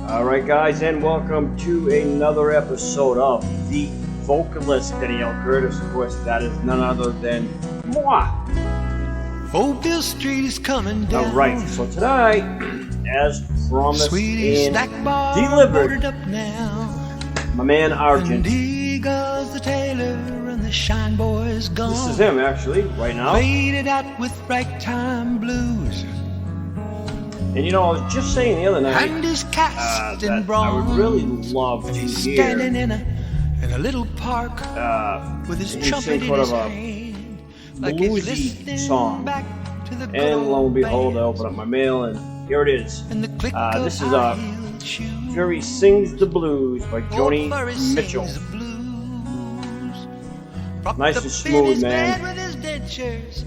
Alright guys, and welcome to another episode of The Vocalist, Denny Curtis. Of course, that is none other than moi. Old Bill Street is coming down. Alright, so tonight, as promised Sweetie and snack bar delivered, up now. my man Argent. And he goes the tailor and the shine boy's gone. This is him actually, right now. Played it out with ragtime blues. And you know, I was just saying the other night And his cast in that bronze. I would really love to He's hear standing in a little park with his him trumpet sing in sort his of a hand, like he's bluesy listening song. back to the good And lo and old behold, I bands. open up my mail and here it is. And the click This of is high-heeled shoes. Jerry Sings the Blues by Joni Furry Mitchell. sings the blues. Propped Nice up and in smooth, his man. bed with his dentures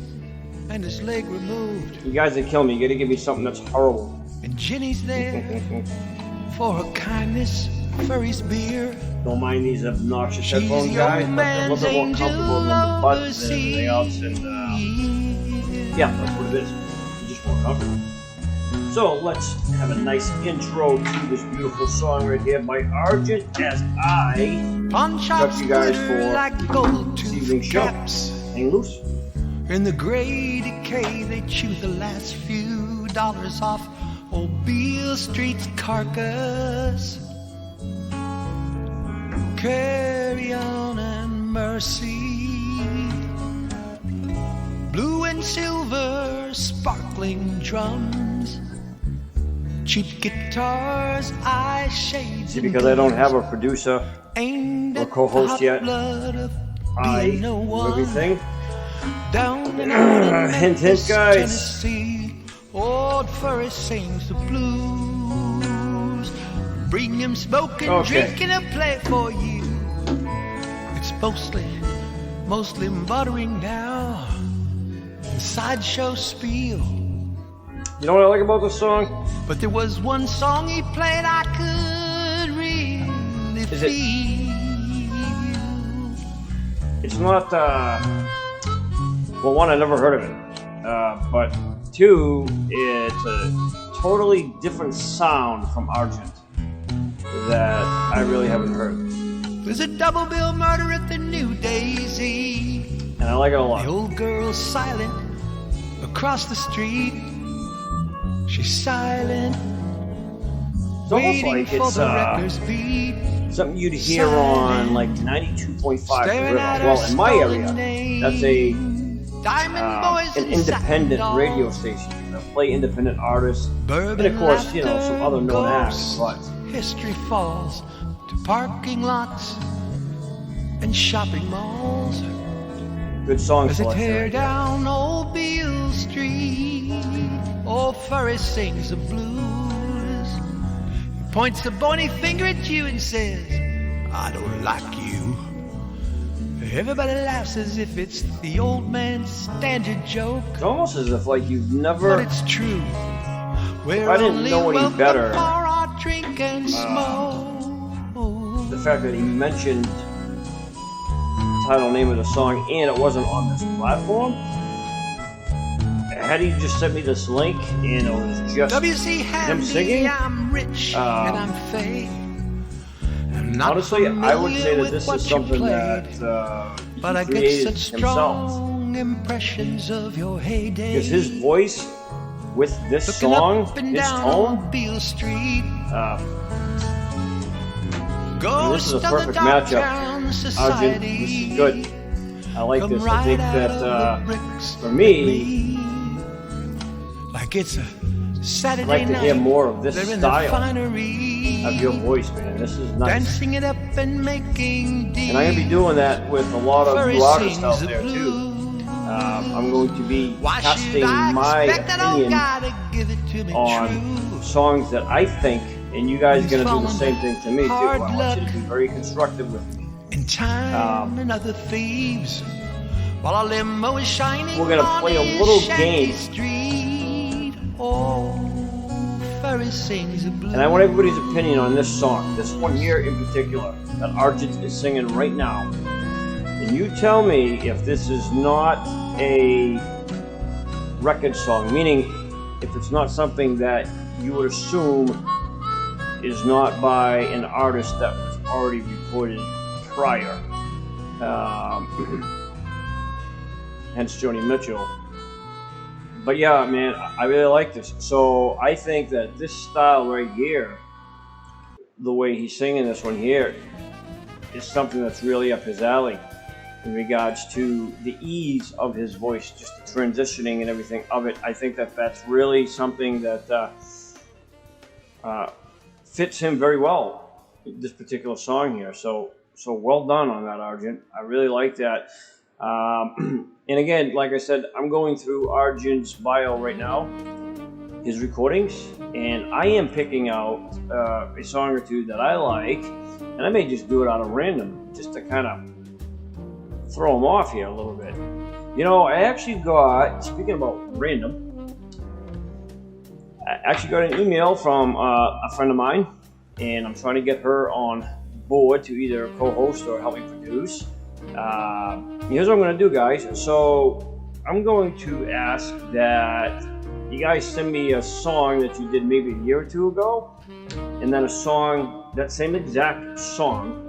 and his leg removed. You guys that kill me, you gotta give me something that's horrible. And Jenny's there for her kindness, Furry's beer. Don't mind these obnoxious She's headphones, the guys, old but they're a little man's bit more angel comfortable than the buttons and everything else, overseas. and yeah, that's what it is. It's just more comfortable. So let's have a nice intro to this beautiful song right here by Argent, as I Pawn shops you guys glitter for like gold this evening's tooth show. caps. Hang loose. In the gray decay, they chew the last few dollars off old Beale Street's carcass. Carry on and mercy. Blue and silver sparkling drums. Cheap guitars, eye shades. See, and because I don't guns. have a producer Aimed or at co-host the yet, blood of I being no do one. everything. Down in Hint, hint, guys. Tennessee, old Furry sings the blues. Bring him smoking, Okay. drinking, and play for you. It's mostly muttering now. And sideshow spiel. You know what I like about this song? But there was one song he played I could really Is it- feel. It's not, well, one, I never heard of it, but two, it's a totally different sound from Argent that I really haven't heard, There's a double bill murder at the New Daisy. and I like it a The lot. old girl's silent across the street. She's silent, It's almost waiting like for it's the record's beat. something you'd hear on like 92.5 The Staring River. at Well, her in my stolen area, name. that's a Diamond boys an and independent satin radio dolls. station that play independent artists, Bourbon, and of course, you know, some laughter, other known acts, ghosts. but History falls to parking lots and shopping malls. good song As they selection. tear right there. down old Beale Street, old Furry sings the blues. He points the bony finger at you and says, I don't like you. Everybody laughs as if it's the old man's standard joke, It's almost as if like you've never. but it's true. We're I didn't only know any welcome better, for our drink and smoke. The fact that he mentioned the title name of the song and it wasn't on this platform. Had he just sent me this link and it was just W.C. Handy, singing? I'm rich and I'm fake. I'm not honestly, I would say familiar that with this what is you something played, that but I he get created such himself. strong impressions of your heyday. Because his voice with this Looking song, up and his down tone, on Beale Street, this is a ghost of the perfect dark matchup. town Argent, society. this is good. I like Come this. I right think out that of the bricks for me, that like it's a Saturday I'd like to hear night. more of this They're in the style finery, of your voice, man. This is nice. dancing it up and making deep. And I'm going to be doing that with a lot of Furry new artists sings out the there, too. blues. I'm going to be Why should casting I my expect that old opinion guy to give it to me on true? songs that I think, and you guys are going to do the He's same thing to me, too. hard I want you to luck. be very constructive with me. In time and other thieves, while our limo is shining We're gonna on play a his little shanty game. Street. Oh, Furry sings the blues. And I want everybody's opinion on this song, this one here in particular, that Argent is singing right now. And you tell me if this is not a record song, meaning if it's not something that you would assume is not by an artist that was already recorded prior. Hence Joni Mitchell. But yeah, man, I really like this. So I think that this style right here, the way he's singing this one here, is something that's really up his alley in regards to the ease of his voice, just the transitioning and everything of it. I think that that's really something that fits him very well, this particular song here. So well done on that, Argent. I really like that. And again, like I said, I'm going through Argent's bio right now, his recordings, and I am picking out a song or two that I like, and I may just do it out of random, just to kind of throw them off here a little bit. You know, I actually got, speaking about random, I actually got an email from a friend of mine, and I'm trying to get her on board to either co-host or help me produce. Here's what I'm going to do, guys. So I'm going to ask that you guys send me a song that you did maybe a year or two ago, and then a song, that same exact song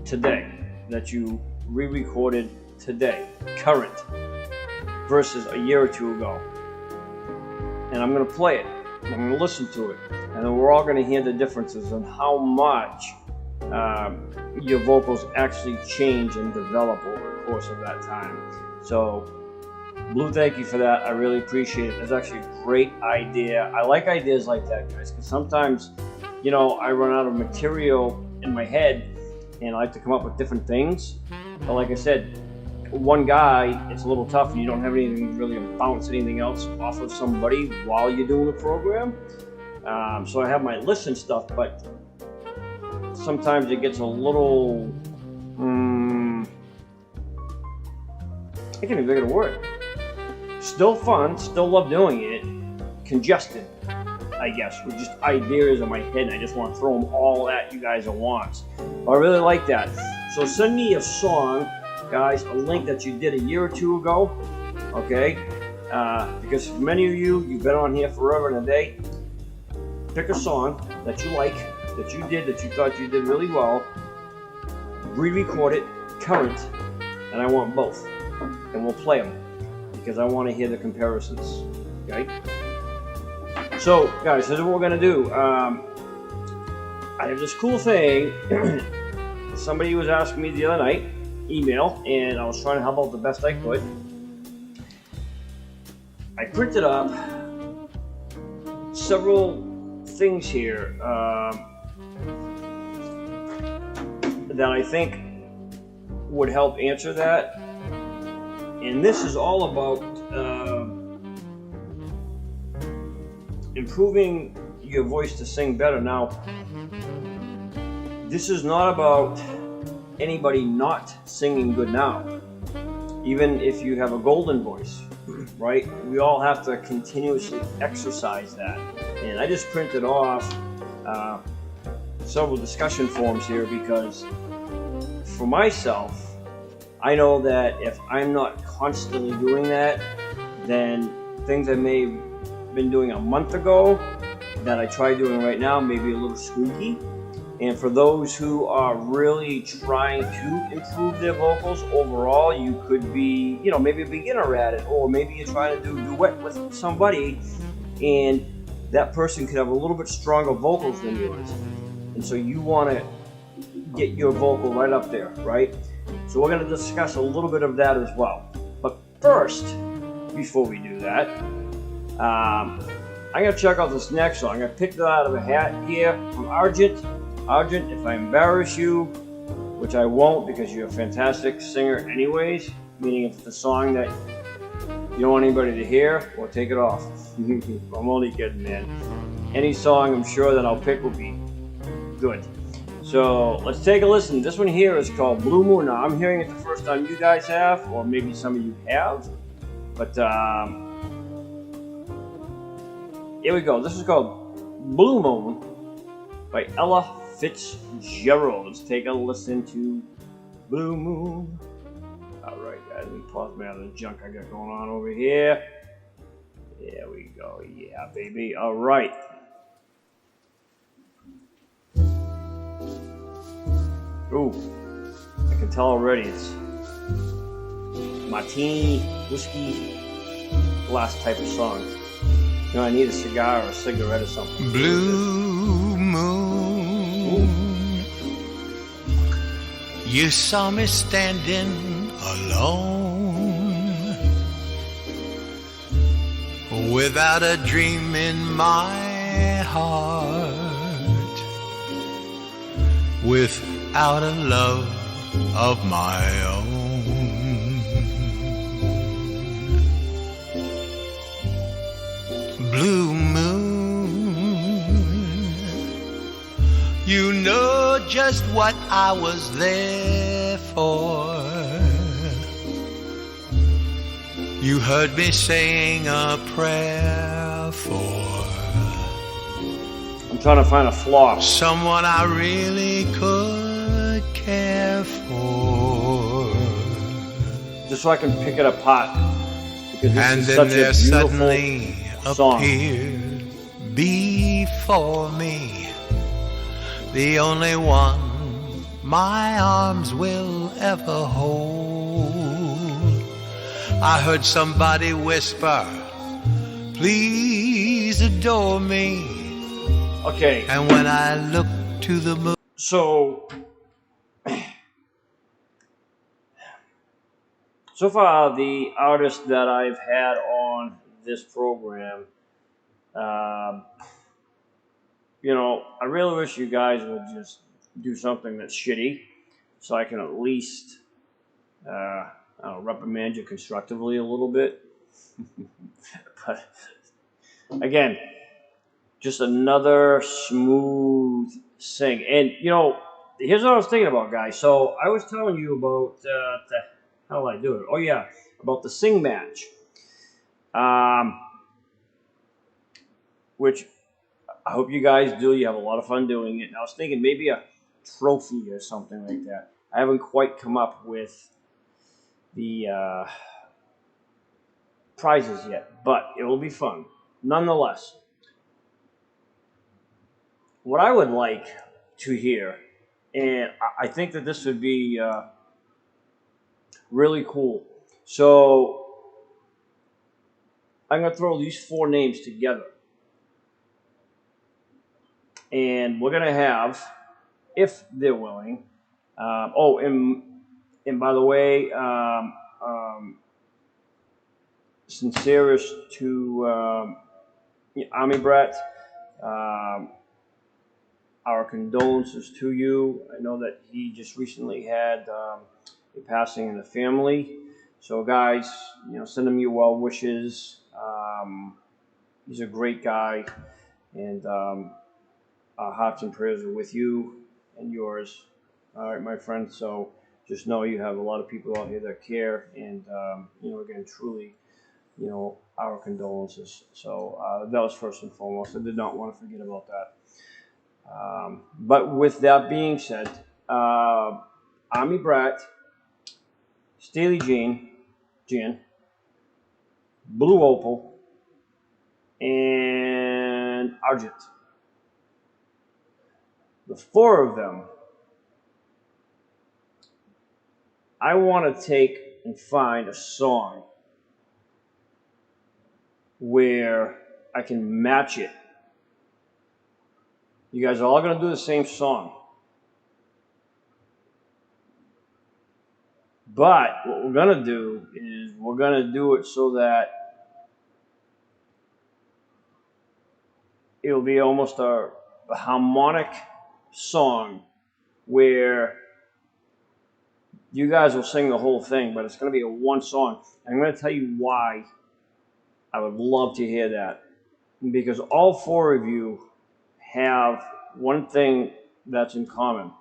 today, that you re-recorded today, current, versus a year or two ago. And I'm going to play it. I'm going to listen to it. And then we're all going to hear the differences on how much your vocals actually change and develop over the course of that time. So, Blue, thank you for that. I really appreciate it. It's actually a great idea. I like ideas like that, guys, because sometimes, you know, I run out of material in my head and I like to come up with different things. But like I said, one guy, it's a little tough and you don't have anything really to bounce anything else off of somebody while you're doing the program. So I have my list and stuff, but sometimes it gets a little, I can't even think of the word. Still fun, still love doing it, congested, I guess, with just ideas in my head, and I just want to throw them all at you guys at once. But I really like that. So send me a song, guys, a link that you did a year or two ago, okay? Because for many of you, you've been on here forever and a day. Pick a song that you like, that you did, that you thought you did really well, re-record it, current, and I want both. And we'll play them, because I want to hear the comparisons, okay? So, guys, this is what we're going to do. I have this cool thing. Somebody was asking me the other night, email, and I was trying to help out the best I could. I printed up several things here that I think would help answer that. And this is all about improving your voice to sing better. Now, this is not about anybody not singing good now, even if you have a golden voice, right? We all have to continuously exercise that. And I just printed off several discussion forums here because for myself, I know that if I'm not constantly doing that, then things I may have been doing a month ago that I try doing right now may be a little squeaky. And for those who are really trying to improve their vocals overall, you could be, you know, maybe a beginner at it, or maybe you're trying to do a duet with somebody and that person could have a little bit stronger vocals than yours. And so you want to get your vocal right up there, right? So we're going to discuss a little bit of that as well. But first, before we do that, I'm going to check out this next song. I picked it out of a hat here from Argent. Argent, if I embarrass you, which I won't because you're a fantastic singer anyways, meaning if it's a song that you don't want anybody to hear, well, take it off. I'm only kidding, man. Any song I'm sure that I'll pick will be good. So let's take a listen. This one here is called Blue Moon. Now I'm hearing it the first time you guys have, or maybe some of you have. But here we go. This is called Blue Moon by Ella Fitzgerald. Let's take a listen to Blue Moon. All right, guys, let me pause me out of the junk I got going on over here. There we go. Yeah, baby. All right. Ooh, I can tell already it's martini, whiskey, glass type of song. You know, I need a cigar or a cigarette or something. Blue moon, you saw me standing alone, without a dream in my heart, without a love of my own. Blue moon, you know just what I was there for. You heard me saying a prayer for I'm trying to find a flaw. someone I really could care for. Just so I can pick it apart. Because this And is then such there a beautiful suddenly song. appeared before me the only one my arms will ever hold. I heard somebody whisper, please adore me. Okay, And when I looked to the moon, so far the artists that I've had on this program, you know, I really wish you guys would just do something that's shitty, so I can at least I don't know, reprimand you constructively a little bit. But again, just another smooth sing. And you know, here's what I was thinking about, guys. So I was telling you about how do I do it? Oh yeah, about the sing match, which I hope you guys do. You have a lot of fun doing it. And I was thinking maybe a trophy or something like that. I haven't quite come up with the prizes yet, but it will be fun nonetheless. What I would like to hear, and I think that this would be really cool. So I'm going to throw these 4 names together. And we're going to have, if they're willing, and by the way, sincerest to Army Brat, our condolences to you. I know that he just recently had a passing in the family. So guys, you know, send him your well wishes. He's a great guy, and our hearts and prayers are with you and yours. All right, my friend. So just know you have a lot of people out here that care, and you know, again, truly, you know, our condolences. So that was first and foremost. I did not want to forget about that. But with that being said, Army Brat, Steelyjan, Blue Opal, and Argent. The 4 of them, I want to take and find a song where I can match it. You guys are all going to do the same song. But what we're going to do is we're going to do it so that it'll be almost a harmonic song where you guys will sing the whole thing, but it's going to be a one song. I'm going to tell you why I would love to hear that. Because all 4 of you have one thing that's in common.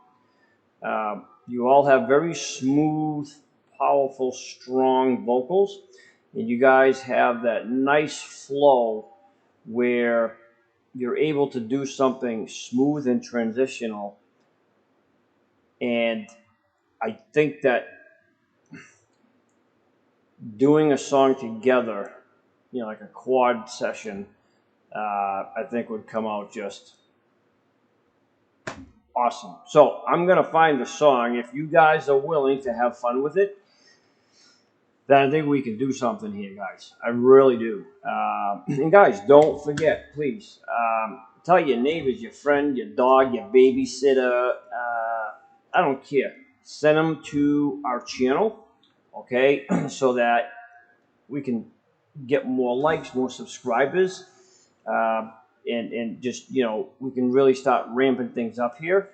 You all have very smooth, powerful, strong vocals, and you guys have that nice flow where you're able to do something smooth and transitional. And I think that doing a song together like a quad session, I think would come out just awesome. So I'm going to find the song. If you guys are willing to have fun with it, then I think we can do something here, guys. I really do. And guys, don't forget, please, tell your neighbors, your friend, your dog, your babysitter, I don't care. Send them to our channel, okay, so that we can get more likes, more subscribers, and just, we can really start ramping things up here.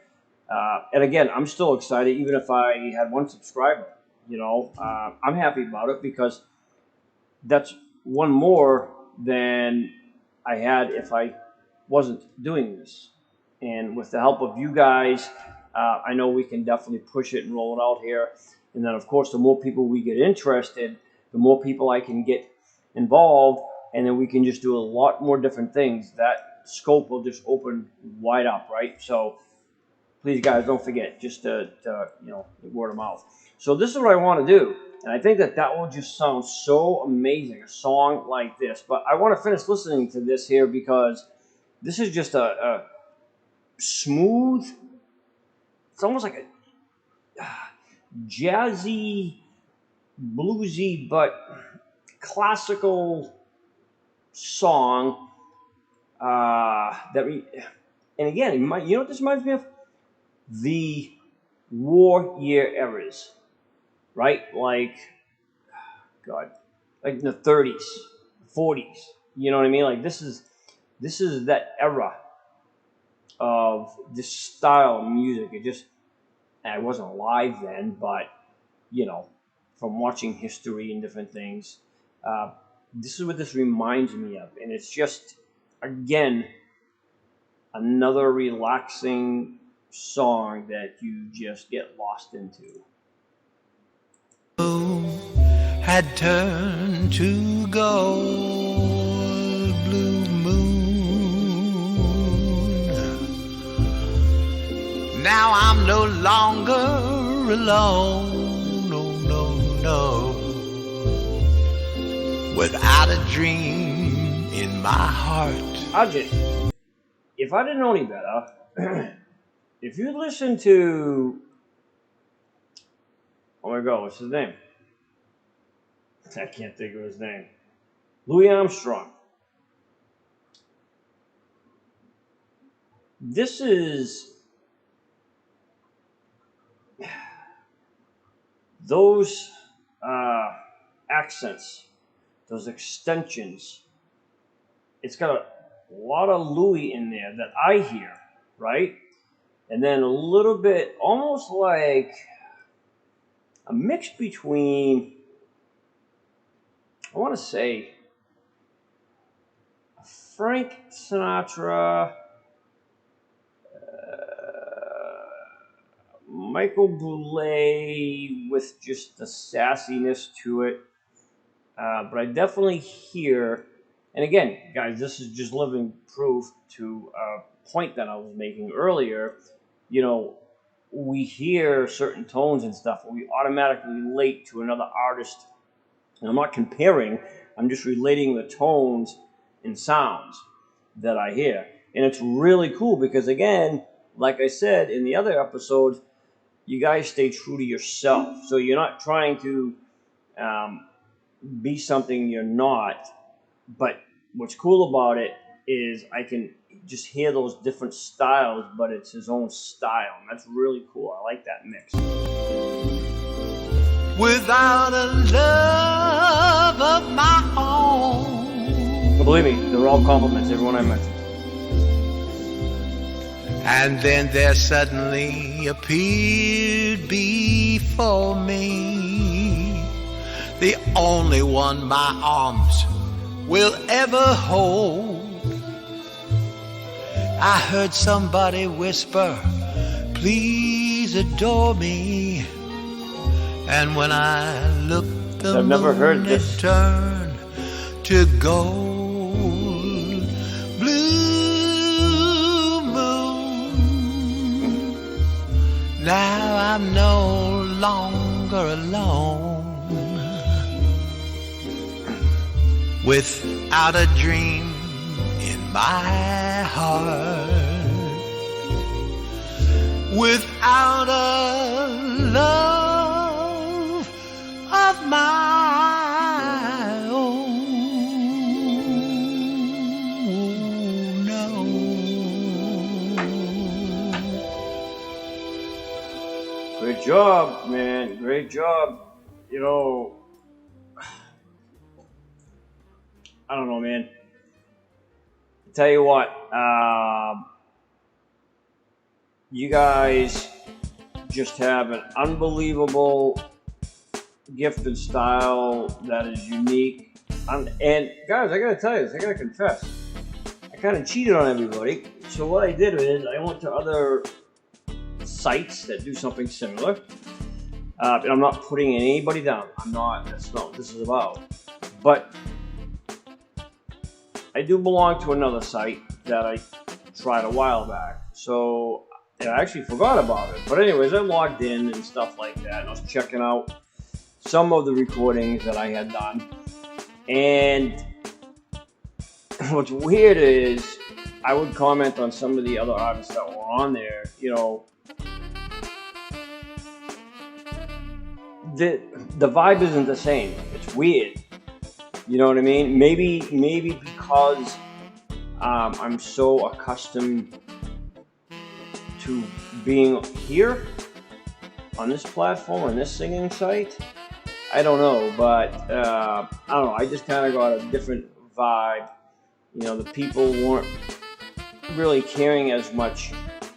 And again, I'm still excited, even if I had 1 subscriber. I'm happy about it because that's 1 more than I had if I wasn't doing this. And with the help of you guys, I know we can definitely push it and roll it out here. And then, of course, the more people we get interested, the more people I can get involved, and then we can just do a lot more different things. That scope will just open wide up, right? So please, guys, don't forget, just to word of mouth. So this is what I want to do, and I think that will just sound so amazing, a song like this. But I want to finish listening to this here because this is just a smooth, it's almost like a jazzy, bluesy, but classical song and again, you know what this reminds me of? The war year eras, right? Like in the 30s, 40s. You know what I mean? Like this is that era of this style of music. I wasn't alive then, but from watching history and different things, this is what this reminds me of, and it's just, again, another relaxing song that you just get lost into. Had turned to gold, blue moon. Now I'm no longer alone, no, without a dream in my heart. Argent, if I didn't know any better, if you listen to, oh my God, what's his name? I can't think of his name. Louis Armstrong. This is those accents, those extensions. It's got a lot of Louis in there that I hear, right? And then a little bit, almost like a mix between, I want to say, Frank Sinatra, Michael Bublé with just the sassiness to it. But I definitely hear, and again, guys, this is just living proof to a point that I was making earlier. We hear certain tones and stuff, and we automatically relate to another artist. And I'm not comparing, I'm just relating the tones and sounds that I hear. And it's really cool because, again, like I said in the other episode, you guys stay true to yourself. So you're not trying to be something you're not. But what's cool about it is I can just hear those different styles, but it's his own style. And that's really cool. I like that mix. Without a love of my own. But believe me, they're all compliments, everyone I mentioned. And then there suddenly appeared before me the only one my arms will ever hold. I heard somebody whisper, "Please adore me." And when I looked, the I've never heard moon this. had turned to gold. Blue moon. Now I'm no longer alone. without a dream in my heart, without a love of my own. No. Great job, man. Great job. You know, I don't know, man. Tell you what, you guys just have an unbelievable gifted style that is unique. And guys, I gotta tell you this, I gotta confess, I kind of cheated on everybody. So what I did is I went to other sites that do something similar. And I'm not putting anybody down. I'm not, that's not what this is about. But I do belong to another site that I tried a while back. So I actually forgot about it. But anyways, I logged in and stuff like that. And I was checking out some of the recordings that I had done. And what's weird is I would comment on some of the other artists that were on there, you know, the vibe isn't the same. It's weird. You know what I mean? Maybe because I'm so accustomed to being here on this platform, on this singing site. I don't know, but I don't know. I just kind of got a different vibe. You know, the people weren't really caring as much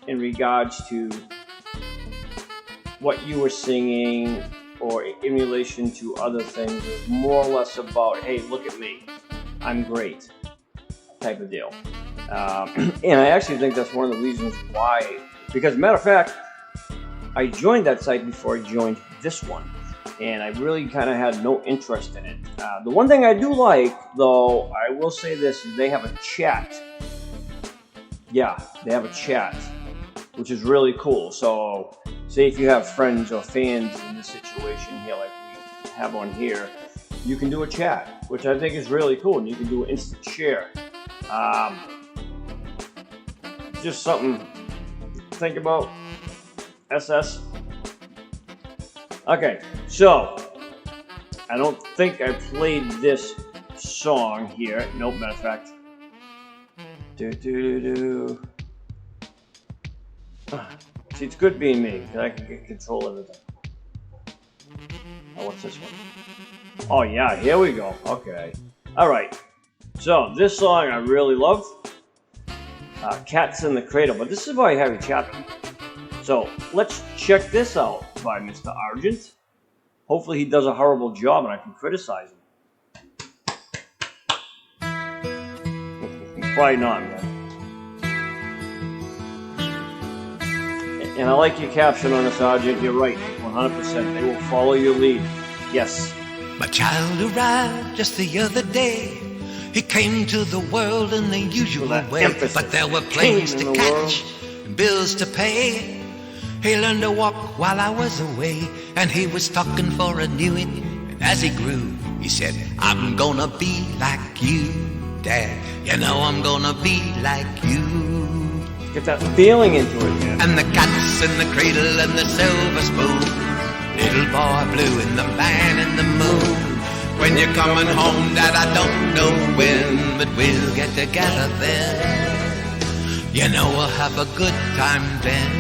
in regards to what you were singing or in relation to other things. It was more or less about, hey, look at me, I'm great, type of deal. And I actually think that's one of the reasons why, because matter of fact, I joined that site before I joined this one, and I really kind of had no interest in it. The one thing I do like, though, I will say this, is they have a chat. Yeah, they have a chat, which is really cool. So say if you have friends or fans in this situation here, like we have on here, you can do a chat, which I think is really cool, and you can do an instant share. Just something to think about, SS. Okay, so I don't think I played this song here. Nope, matter of fact. See, it's good being me, because I can get control of everything. Oh, what's this one? Oh, yeah, here we go. Okay. Alright. So, this song I really love. Cats in the Cradle. But this is by Harry Chapman. So, let's check this out by Mr. Argent. Hopefully he does a horrible job and I can criticize him. Probably not, man. And I like your caption on this, Argent. You're right, 100%. They will follow your lead. Yes. My child arrived just the other day. He came to the world in the usual way, but there were planes to catch and bills to pay. He learned to walk while I was away, and he was talking for a new it. And as he grew, he said, I'm gonna be like you, Dad. You know I'm gonna be like you. Get that feeling into it, man. And the cat's in the cradle and the silver spoon, little boy blue and the man in the moon. When you're coming home, Dad, I don't know when, but we'll get together then. You know we'll have a good time then.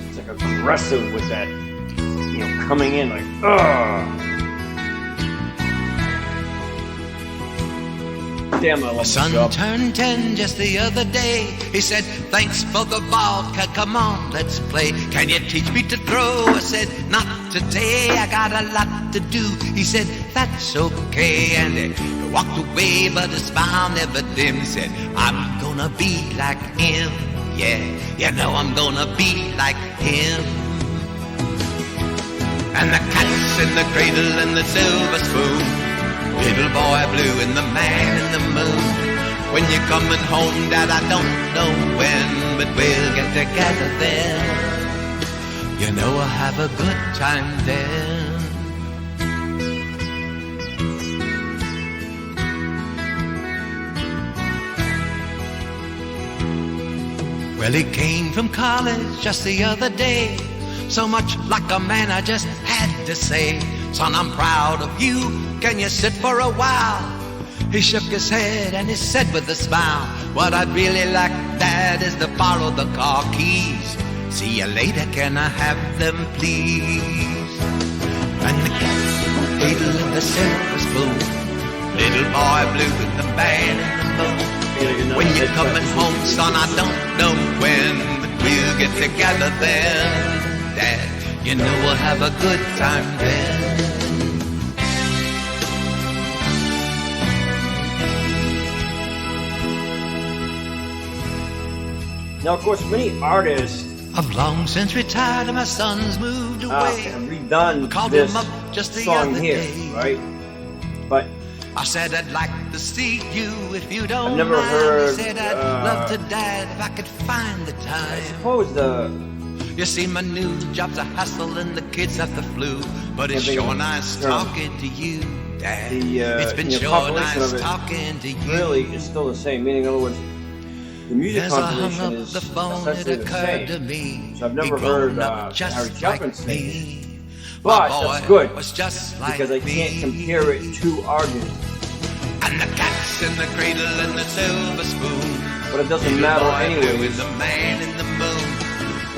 It's like aggressive with that, you know, coming in like, ugh. Damn, I love this job. Son turned 10 just the other day. He said, thanks for the vodka, come on, let's play. Can you teach me to throw? I said, not today, I got a lot to do. He said, that's okay, and he walked away, but his smile never dimmed. He said, I'm gonna be like him, yeah, you know I'm gonna be like him. And the cat's in the cradle and the silver spoon, little boy blue and the man in the moon. When you're coming home, Dad, I don't know when, but we'll get together then. You know we'll have a good time then. Well, he came from college just the other day. So much like a man, I just had to say, son, I'm proud of you. Can you sit for a while? He shook his head and he said with a smile, what I'd really like, Dad, is to borrow the car keys. See you later, can I have them, please? And the cradle and the silver spoon, little boy blue and the man in the moon. When you're coming home, son, I don't know when, but we'll get together then. Dad, you know we'll have a good time then. Now, of course, many artists I've long since retired and my son's moved away. have redone Called this him up just the song other here, day. right? But I said I'd like to see you if you don't I've never mind. heard, He said I'd love to, Dad, if I could find the I time. suppose You see, my new job's a hassle and the kids have the flu, but it's Yeah, sure nice talking to you, Dad. It's been sure compilation nice of it talking to you. really is still the same. Meaning, in other words, the music As I hung compilation up is the phone, essentially it the occurred to same. me. So I've never he'd grown heard up just Harry Chapin like sing it. me. But My boy that's good was just like because I can't me. compare it to Argent. And the cat's in the cradle and the silver spoon. But it doesn't matter Anyway, anyway. with the man in the moon.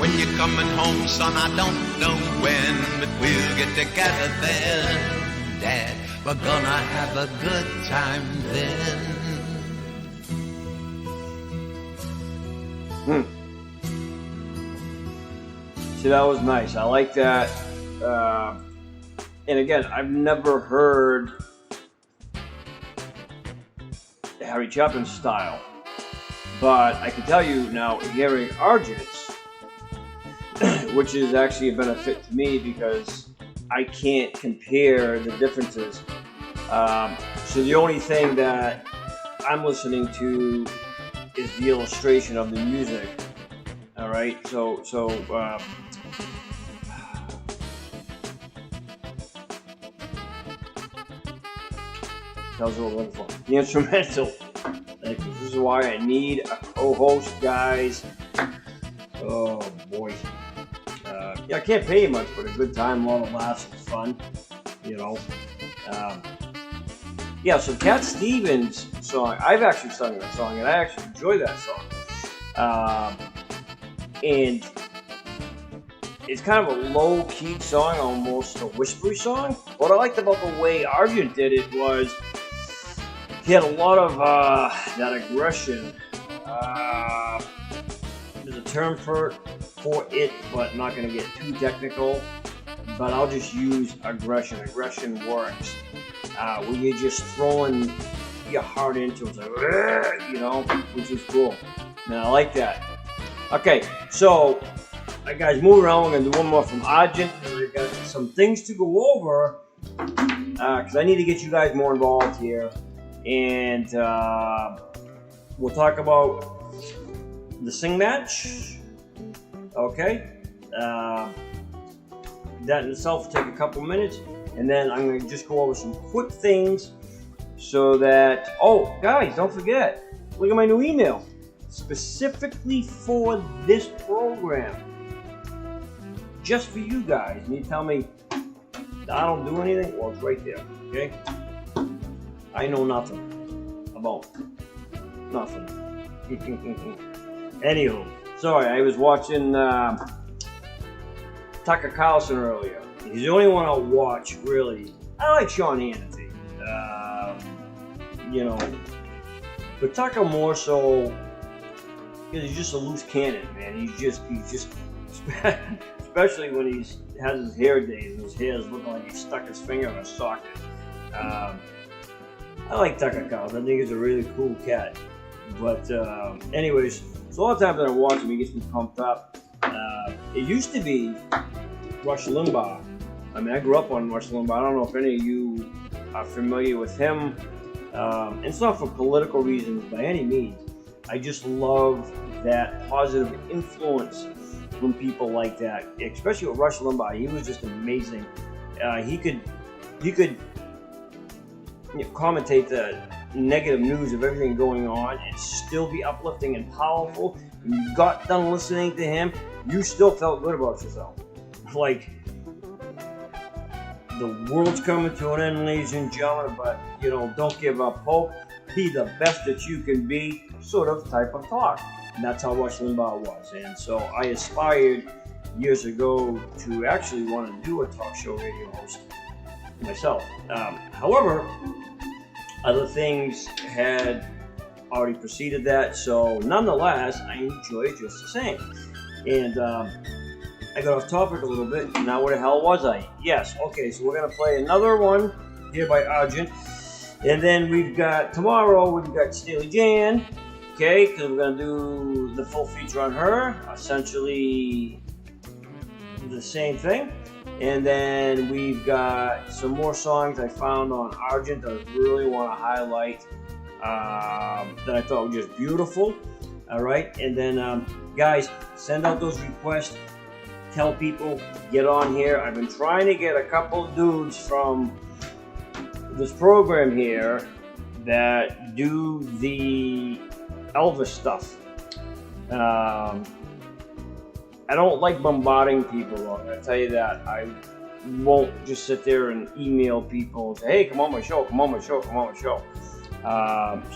When you're coming home, son, I don't know when, but we'll get together then, Dad. We're gonna have a good time then. See, that was nice. I like that. And again, I've never heard Harry Chapin style, but I can tell you now, hearing Argent's, which is actually a benefit to me because I can't compare the differences. So the only thing that I'm listening to is the illustration of the music. All right, so that was what I'm looking for. The instrumental. Like, this is why I need a co-host, guys. Oh boy. Yeah, I can't pay you much, but a good time, long laughs, and fun. You know. Yeah, so Cat Stevens' song, I've actually sung that song, and I actually enjoy that song. And it's kind of a low-key song, almost a whispery song. What I liked about the way Argent did it was he had a lot of that aggression. There's a term for it, but I'm not going to get too technical. But I'll just use aggression. Aggression works. Where you're just throwing your heart into it, like, you know, which is cool. And I like that. Okay, so, guys, moving on. We're going to do one more from Argent. And we've got some things to go over because I need to get you guys more involved here. And we'll talk about the sing match. Okay. That in itself will take a couple minutes. And then I'm going to just go over some quick things so that, oh, guys, don't forget, look at my new email. Specifically for this program. Just for you guys. And you tell me, I don't do anything? Well, it's right there, okay? I know nothing about nothing. Anywho, sorry, I was watching Tucker Carlson earlier. He's the only one I'll watch, really. I like Sean Hannity, you know, but Tucker more so because he's just a loose cannon, man. He's just, especially when he has his hair days and his hair is looking like he stuck his finger in a socket. I like Tucker Carlson. I think he's a really cool cat. But anyways, so a lot of times when I watch him, he gets me pumped up. It used to be Rush Limbaugh. I mean, I grew up on Rush Limbaugh. I don't know if any of you are familiar with him. It's not for political reasons by any means. I just love that positive influence from people like that, especially with Rush Limbaugh. He was just amazing. He could commentate negative news of everything going on and still be uplifting and powerful. When you got done listening to him, you still felt good about yourself. Like, the world's coming to an end, ladies and gentlemen, but, you know, don't give up hope. Be the best that you can be, sort of type of talk. And that's how Rush Limbaugh was. And so I aspired years ago to actually want to do a talk show radio host myself. However, other things had already preceded that, so nonetheless, I enjoy it just the same. And I got off topic a little bit. Now, where the hell was I? Yes, okay, so we're going to play another one here by Argent. And then we've got, tomorrow, we've got Steelyjan, okay, because we're going to do the full feature on her, essentially the same thing. And then we've got some more songs I found on Argent that I really want to highlight that I thought were just beautiful. All right, and then guys, send out those requests. Tell people, get on here. I've been trying to get a couple of dudes from this program here that do the Elvis stuff. I don't like bombarding people. I'm gonna tell you that. I won't just sit there and email people and say, hey, come on my show, come on my show, come on my show.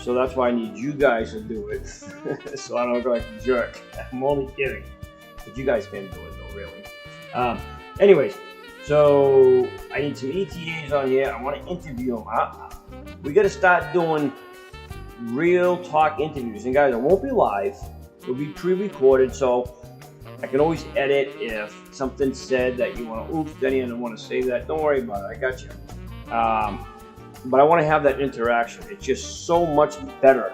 So that's why I need you guys to do it. So I don't look like a jerk. I'm only kidding. But you guys can do it though, really. Anyways, so I need some ETAs on here. I want to interview them. We got to start doing real talk interviews. And guys, it won't be live. It'll be pre-recorded, so I can always edit if something's said that you want to, oops, Denny, I don't want to say that. Don't worry about it. I got you. But I want to have that interaction. It's just so much better.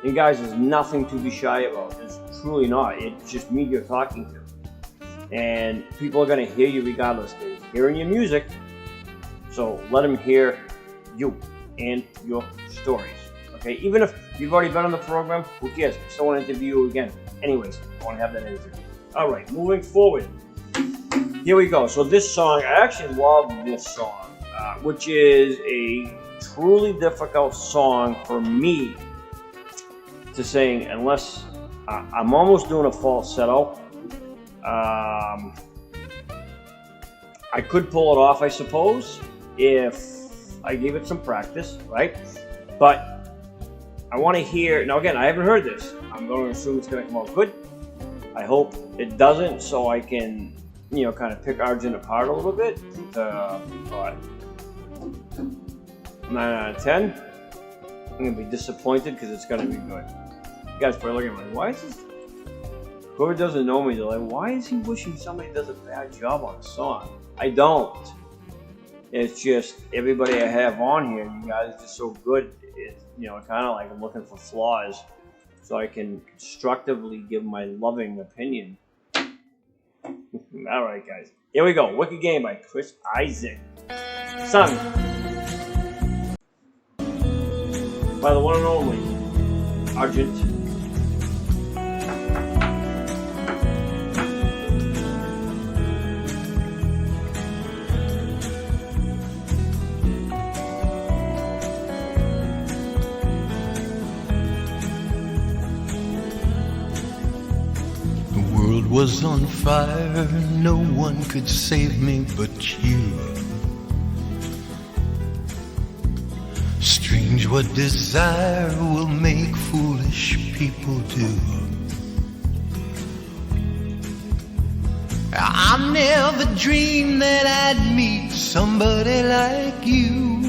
And guys, there's nothing to be shy about. It's truly not. It's just me you're talking to. And people are going to hear you regardless. They're hearing your music. So let them hear you and your stories. Okay? Even if you've already been on the program, who cares? I still want to interview you again. Anyways, I want to have that interview. All right, moving forward. Here we go. So this song, I actually love this song, which is a truly difficult song for me to sing unless I'm almost doing a falsetto. I could pull it off, I suppose, if I gave it some practice, right? But I want to hear, now again, I haven't heard this. I'm going to assume it's going to come out good. I hope it doesn't, so I can, you know, kind of pick Argent apart a little bit. 9 out of 10. I'm going to be disappointed because it's going to be good. You guys probably looking at me, why is this? Whoever doesn't know me, they're like, why is he wishing somebody does a bad job on a song? I don't. It's just everybody I have on here, you guys are just so good. It's, you know, kind of like I'm looking for flaws so I can constructively give my loving opinion. All right, guys. Here we go. Wicked Game by Chris Isaac. Sung by the one and only Argent. Was on fire, no one could save me but you. Strange what desire will make foolish people do. I never dreamed that I'd meet somebody like you,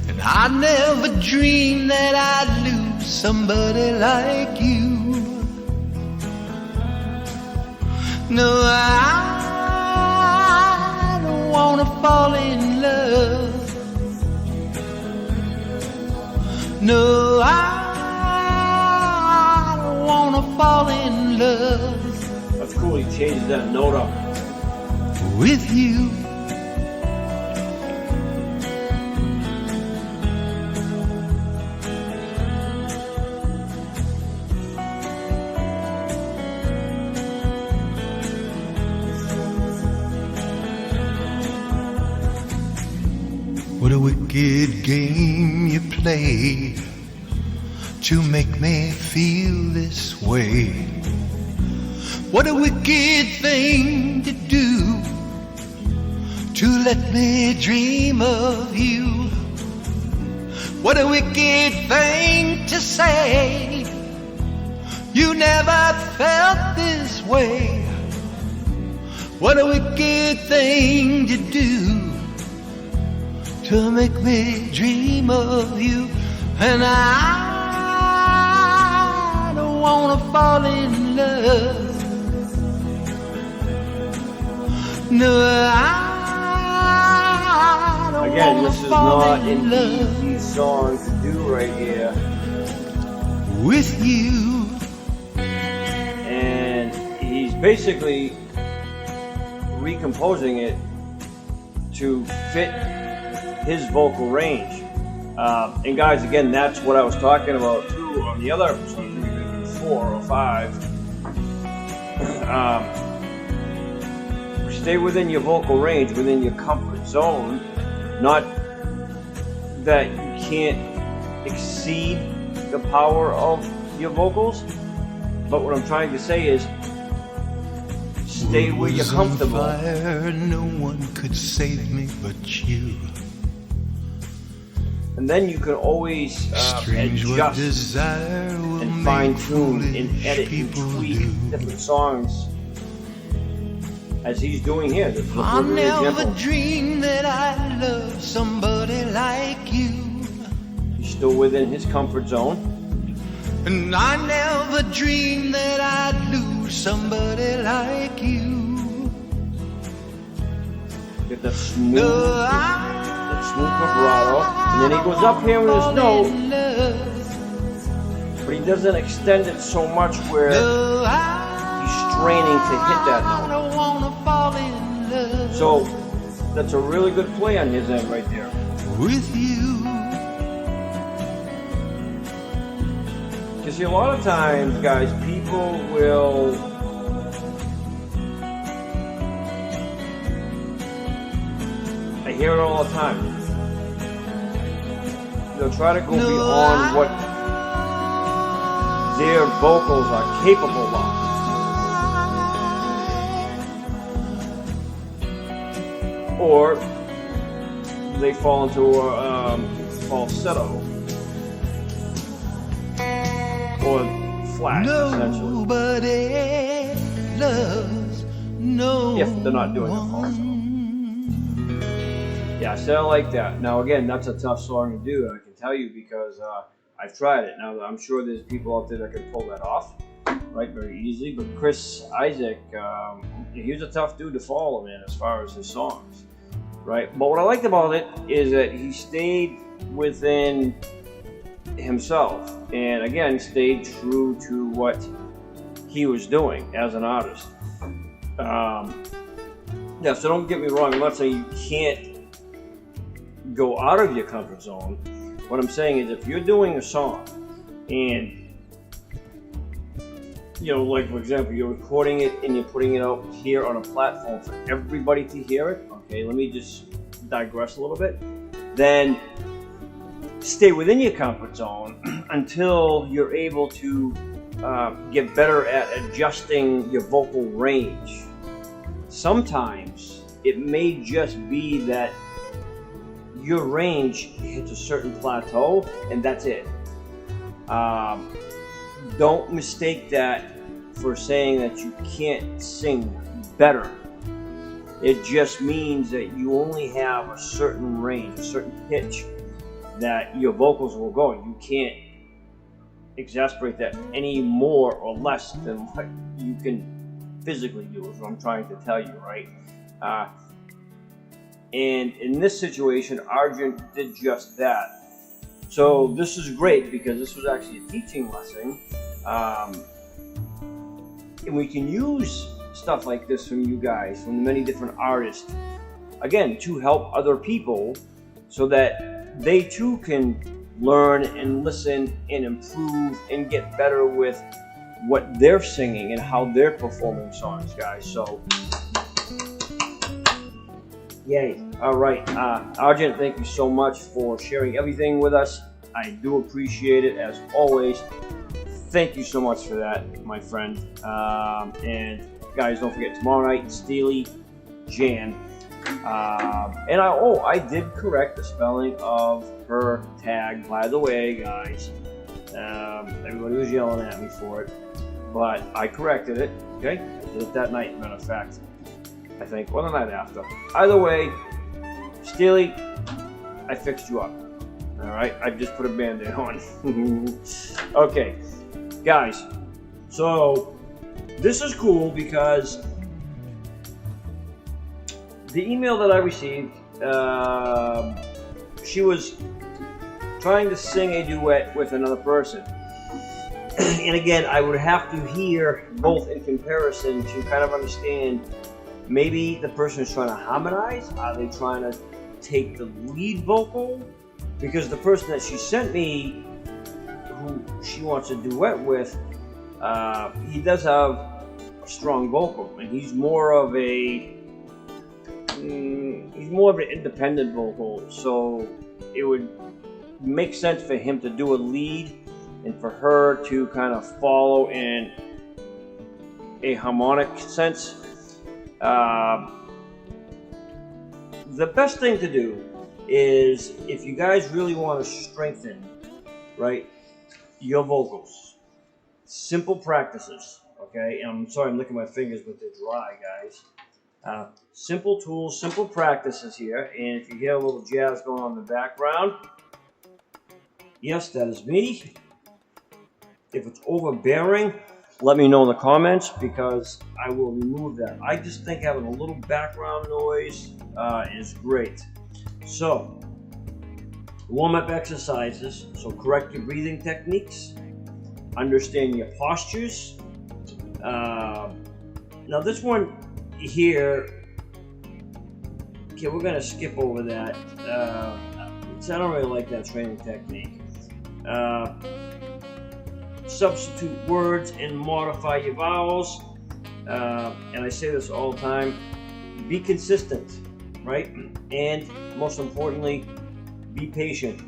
and I never dreamed that I'd lose somebody like you. No, I don't wanna fall in love. No, I don't wanna fall in love. That's cool, he changed that note up. With you. What a wicked wicked game you play to make me feel this way? What a wicked thing to do, to let me dream of you. What a wicked thing to say, you never felt this way. What a wicked thing to do, to make me dream of you. And I don't wanna fall in love. No, I don't Again, wanna this is fall not in an love easy song to do right here. with you. And he's basically recomposing it to fit his vocal range. And guys, again, that's what I was talking about too on the other episode, maybe 4 or 5. Stay within your vocal range, within your comfort zone. Not that you can't exceed the power of your vocals, but what I'm trying to say is stay where you're comfortable. Fire, no one could save me but you. And then you can always adjust and fine tune and edit and tweak different songs, as he's doing here. This is a I perfect never example. dreamed that I'd love somebody like you. He's still within his comfort zone. And I never dreamed that I'd lose somebody like you. Get that smooth vibrato. And then he goes up here with his note, but he doesn't extend it so much where he's straining to hit that note. So that's a really good play on his end right there. With you. You see, a lot of times, guys, people will I hear it all the time. They'll try to go beyond what their vocals are capable of. Or they fall into a falsetto. Or flat, essentially. Nobody loves no If they're not doing a falsetto. Yeah, sound like that. Now again, that's a tough song to do, I can tell you, because I've tried it. Now I'm sure there's people out there that can pull that off, right, very easily. But Chris Isaac, he's a tough dude to follow, man, as far as his songs, right? But what I liked about it is that he stayed within himself, and again, stayed true to what he was doing as an artist. Yeah, so don't get me wrong. I'm not saying you can't go out of your comfort zone. What I'm saying is, if you're doing a song and, you know, like for example, you're recording it and you're putting it out here on a platform for everybody to hear it, okay, let me just digress a little bit, then stay within your comfort zone until you're able to get better at adjusting your vocal range. Sometimes it may just be that your range hits a certain plateau and that's it. Don't mistake that for saying that you can't sing better. It just means that you only have a certain range, a certain pitch that your vocals will go. You can't exasperate that any more or less than what you can physically do, is what I'm trying to tell you, right? And in this situation, Argent did just that. So this is great because this was actually a teaching lesson. And we can use stuff like this from you guys, from the many different artists, again, to help other people so that they too can learn and listen and improve and get better with what they're singing and how they're performing songs, guys. So Yay. All right. Argent, thank you so much for sharing everything with us. I do appreciate it as always. Thank you so much for that, my friend. And guys, don't forget tomorrow night, Steelyjan. And I did correct the spelling of her tag, by the way, guys. Everybody was yelling at me for it, but I corrected it. Okay, I did it that night, matter of fact. I think, or the night after. Either way, Steely, I fixed you up. All right, I just put a band-aid on. Okay, guys. So this is cool because the email that I received, she was trying to sing a duet with another person. And again, I would have to hear both in comparison to kind of understand, maybe the person is trying to harmonize. Are they trying to take the lead vocal? Because the person that she sent me, who she wants to duet with, he does have a strong vocal, and he's more of an independent vocal. So it would make sense for him to do a lead, and for her to kind of follow in a harmonic sense. The best thing to do is, if you guys really want to strengthen, right, your vocals, simple practices, okay? And I'm sorry I'm licking my fingers, but they're dry, guys. Simple tools, simple practices here. And if you hear a little jazz going on in the background, yes, that is me. If it's overbearing, let me know in the comments, because I will remove that. I just think having a little background noise is great. So, warm-up exercises. So correct your breathing techniques, understand your postures. Now this one here, okay, we're gonna skip over that. I don't really like that training technique. Substitute words and modify your vowels. And I say this all the time, be consistent, right? And most importantly, be patient.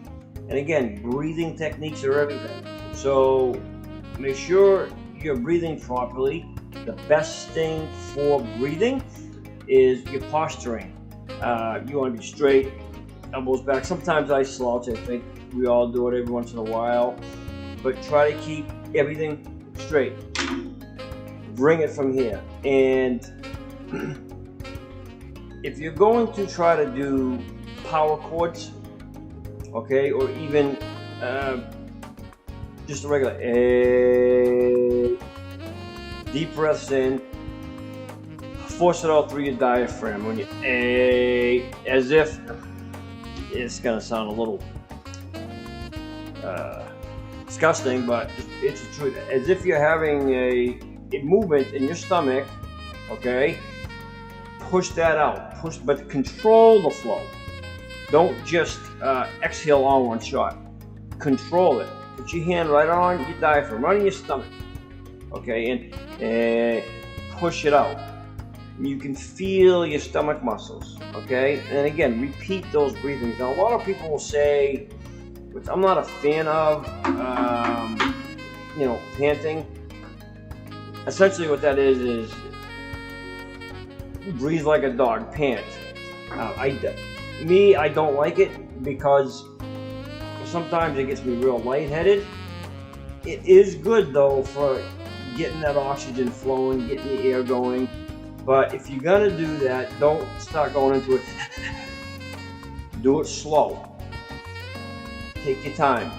And again, breathing techniques are everything. So make sure you're breathing properly. The best thing for breathing is your posturing. You want to be straight, elbows back. Sometimes I slouch. I think we all do it every once in a while. But try to keep everything straight. Bring it from here. And if you're going to try to do power chords, okay, or even just a regular A, deep breaths in, force it out through your diaphragm. When you A, as if, it's gonna sound a little disgusting, but it's the truth. As if you're having a movement in your stomach, okay? Push that out. Push, but control the flow. Don't just exhale all one shot. Control it. Put your hand right on your diaphragm, right on your stomach, okay? And push it out. You can feel your stomach muscles, okay? And again, repeat those breathings. Now, a lot of people will say, which I'm not a fan of, panting. Essentially what that is breathe like a dog, pant. I don't like it, because sometimes it gets me real lightheaded. It is good though for getting that oxygen flowing, getting the air going. But if you're gonna do that, don't start going into it. Do it slow. Take your time.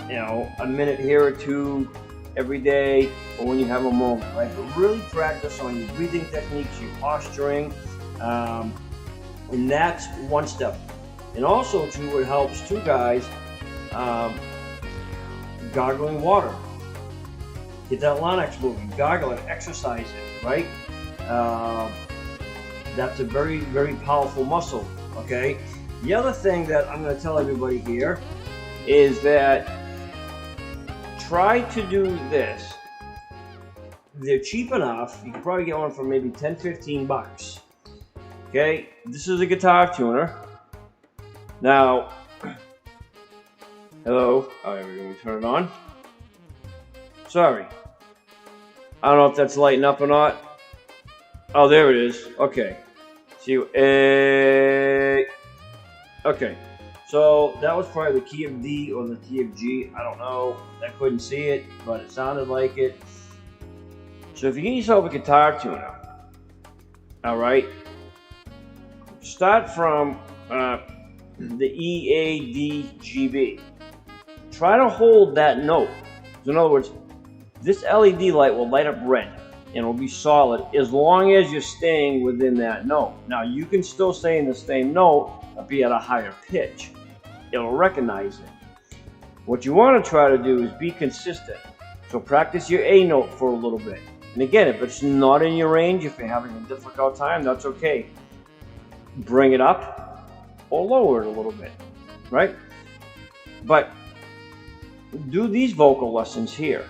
A minute here or two every day, or when you have a moment, right? But really practice on your breathing techniques, your posturing, and that's one step. And also, too, it helps too, guys, gargling water. Get that larynx moving, gargle it, exercise it, right? That's a very, very powerful muscle, okay? The other thing that I'm going to tell everybody here is that try to do this. They're cheap enough. You can probably get one for maybe 10, 15 bucks. Okay, this is a guitar tuner. Now, hello. Oh, there we go. We turn it on. Sorry. I don't know if that's lighting up or not. Oh, there it is. Okay. See, okay. So that was probably the key of D or the key of G. I don't know. I couldn't see it, but it sounded like it. So if you get yourself a guitar tuner, all right, start from the E, A, D, G, B. Try to hold that note. So in other words, this LED light will light up red and it will be solid as long as you're staying within that note. Now you can still stay in the same note but be at a higher pitch. It'll recognize it. What you want to try to do is be consistent. So practice your A note for a little bit. And again, if it's not in your range, if you're having a difficult time, that's okay. Bring it up or lower it a little bit, right? But do these vocal lessons here.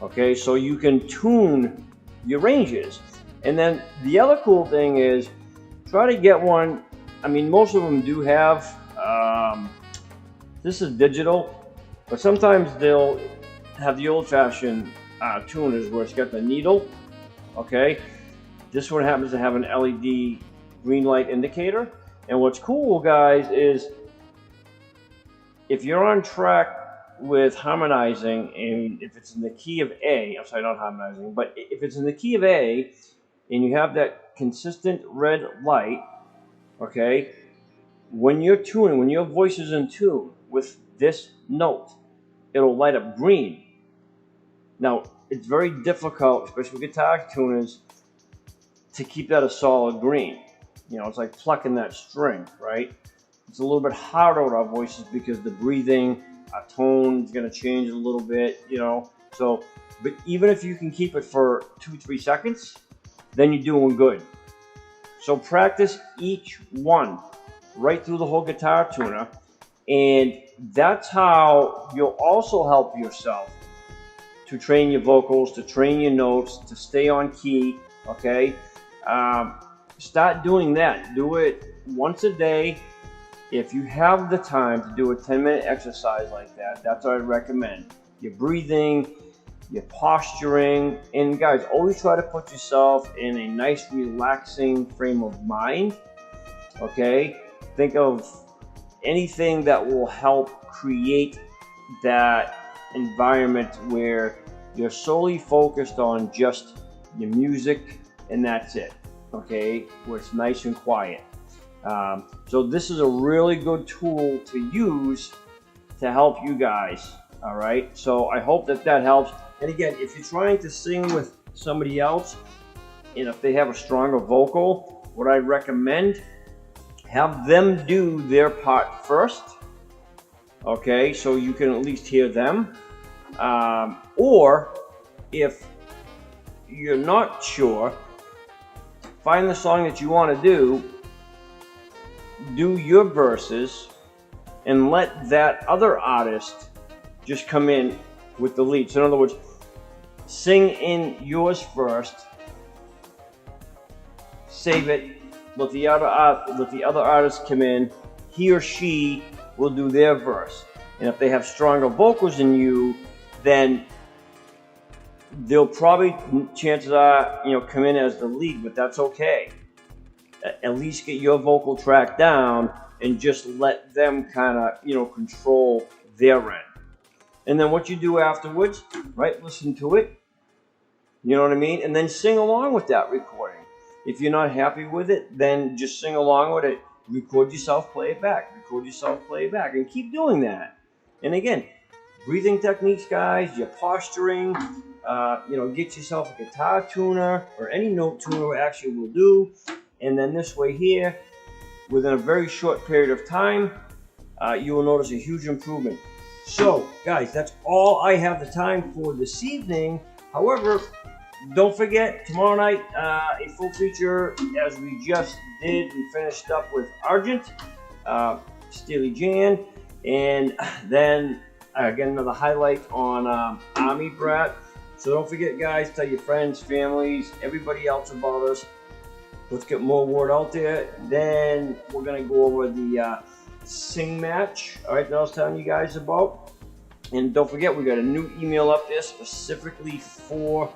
Okay, so you can tune your ranges. And then the other cool thing is try to get one. I mean, most of them do have, this is digital, but sometimes they'll have the old-fashioned tuners where it's got the needle. Okay, this one happens to have an LED green light indicator. And what's cool, guys, is if you're on track with harmonizing, and if it's in the key of A, I'm sorry, not harmonizing, but if it's in the key of A, and you have that consistent red light, okay, when you're tuning, when your voice is in tune with this note, it'll light up green. Now, it's very difficult, especially with guitar tuners, to keep that a solid green. You know, it's like plucking that string, right? It's a little bit harder with our voices because the breathing, our tone is going to change a little bit, you know. So, but even if you can keep it for 2-3 seconds, then you're doing good. So practice each one right through the whole guitar tuner, and that's how you'll also help yourself to train your vocals, to train your notes, to stay on key, okay? Start doing that. Do it once a day. If you have the time to do a 10-minute exercise like that, that's what I'd recommend. Your breathing, your posturing, and guys, always try to put yourself in a nice, relaxing frame of mind, okay? Think of anything that will help create that environment where you're solely focused on just your music and that's it, okay? Where it's nice and quiet. So this is a really good tool to use to help you guys, all right? So I hope that that helps. And again, if you're trying to sing with somebody else, and if they have a stronger vocal, what I recommend, have them do their part first, okay? So you can at least hear them. Or if you're not sure, find the song that you want to do your verses, and let that other artist just come in with the lead. So in other words, sing in yours first, save it, let the other artist come in, he or she will do their verse. And if they have stronger vocals than you, then they'll probably, chances are, you know, come in as the lead, but that's okay. At least get your vocal track down and just let them kind of, you know, control their end. And then what you do afterwards, right, listen to it, you know what I mean? And then sing along with that recording. If you're not happy with it, then just sing along with it. Record yourself, play it back. Record yourself, play it back. And keep doing that. And again, breathing techniques, guys, your posturing, you know, get yourself a guitar tuner or any note tuner actually will do. And then this way here, within a very short period of time, you will notice a huge improvement. So, guys, that's all I have the time for this evening. However, don't forget, tomorrow night, a full feature, as we just did. We finished up with Argent, Steelyjan, and then again, another highlight on Army Brat. So don't forget, guys, tell your friends, families, everybody else about us. Let's get more word out there. Then we're gonna go over the sing match, all right, that I was telling you guys about. And don't forget, we got a new email up there specifically for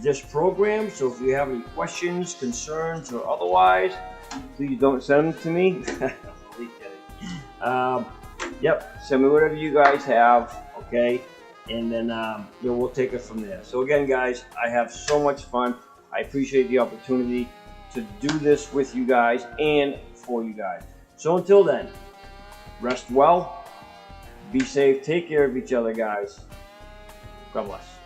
this program. So if you have any questions, concerns, or otherwise, please don't send them to me. Yep, send me whatever you guys have, okay? And then we'll take it from there. So again, guys, I have so much fun. I appreciate the opportunity to do this with you guys and for you guys. So until then, rest well, be safe, take care of each other, guys. God bless.